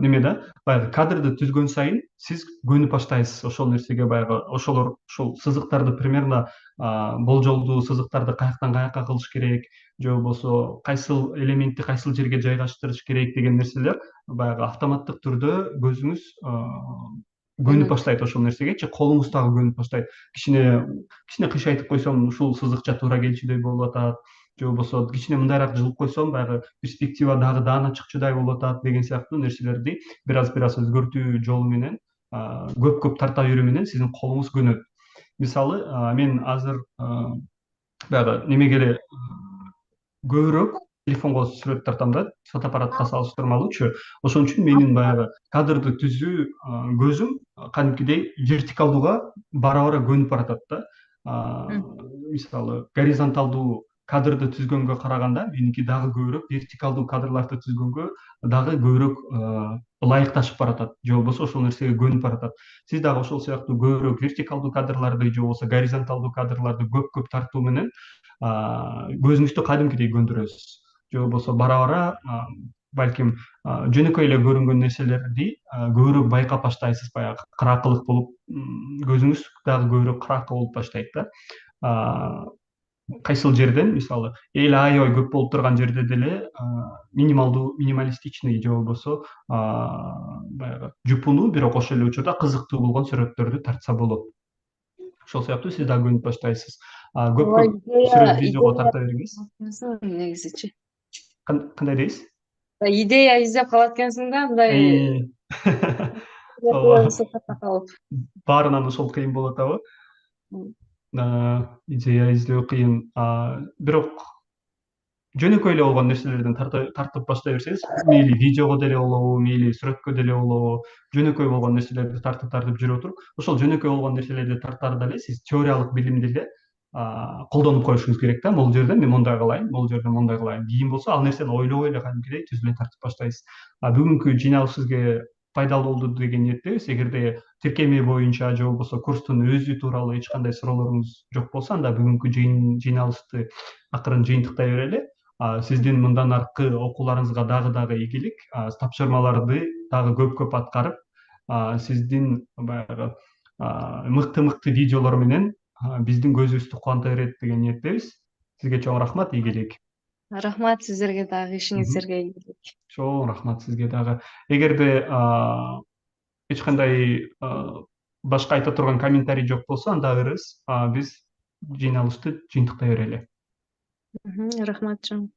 неме да, баягы кадрды түзгөн сайын сиз көнүп баштайсыз ошол нерсеге. Баягы ошол сызыктарды примерно болжолдуу сызыктарды каяктан каяка кылыш керек, же болбосо кайсыл элементти кайсыл жерге жайгаштырыш керек деген нерселер баягы автоматтык түрдө көзүңүз көнүп Көнөт. баштайт ошол нерсеге, же колуңуз дагы көнүп баштайт. Кичине кыйшайтып койсом ушул сызыкча туура келчүдөй болуп атат, же болбосо кичине мындайраак жылып койсом баягы перспектива дагы даана чыкчудай болуп атат деген сыяктуу нерселерди бир аз өзгөртүү жолу менен, көп тарта берүү менен сиздин колуңуз көнөт. Мисалы, мен азыр баягы немеге эле көбүрөөк телефонго сүрөт тартам да, фотоаппаратка салыштырмалуучу. Ошон үчүн менин баягы кадрды түзүү көзүм кадимкидей вертикалдууга бара көнүп баратат да. Мисалы горизонталдуу кадрды түзгөнгө караганда меники дагы көбүрөөк вертикалдуу кадрларды түзгөнгө дагы көбүрөөк ылайыкташып баратат, же болбосо ошол нерсеге көнүп баратат. Сиз дагы ошол сыяктуу көбүрөөк вертикалдуу кадрларды же болбосо горизонталдуу кадрларды көп тартуу менен көзүңүздү кадимкидей көндүрөсүз. Же болбосо бара балким жөнөкөй эле көрүнгөн нерселерди көбүрөөк байкап баштайсыз. Баягы кыракылык болуп, көзүңүз дагы көбүрөөк кыракы болуп баштайт да. Кайсыл жерден мисалы эл аябай көп болуп турган жерде деле минималистичный же болбосо баягы жупунуу, бирок ошол эле учурда кызыктуу болгон сүрөттөрдү тартса болот. Ошол сыяктуу сиз дагы көнүп баштайсыз. Ооба, Көп сүрөт, видеого тарта бериңиз. негизичи. Кандай дейсиз? Идея издеп калат экенсиң да, мындай Э, ооба, сыркатта калып. баарынан ошол кыйын болуп атабы? Идея издөө кыйын. Бирок жөнөкөй эле болгон нерселерден тартып баштай берсеңиз, мейли видеого деле болобу, мейли сүрөткө деле болобу, жөнөкөй болгон нерселерди тартып жүрүп туруп, ошол жөнөкөй болгон нерселерди тартаарда эле сиз теориялык билимди эле колдонуп коюшуңуз керек да. Могул жерде мен мондай кылайын, могул жерде мондай кылайын. Кийин болсо ал нерсени ойлобой эле кадимкидей түз эле тартып баштайсыз. Бүгүнкү жыйналыш сизге пайдалуу болду деген ниеттебиз. Эгерде тиркеме боюнча же болбосо курстун өзү тууралуу эч кандай суроолоруңуз жок болсо, анда бүгүнкү жыйналышты акырын жыйынтыктай берели. Сиздин мындан аркы окууларыңызга дагы ийгилик, тапшырмаларды дагы көп аткарып, сиздин баягы мыкты видеолор менен биздин көзүбүздү кубанта берет деген ниеттебиз. Сизге чоң рахмат, ийгилик. Рахмат сиздерге дагы, ишиңиздерге ийгилик. Чоң рахмат сизге дагы. Эгерде эч кандай башка айта турган комментарий жок болсо, анда ырыс биз жыйналышты жыйынтыктай берели. Рахмат чоң.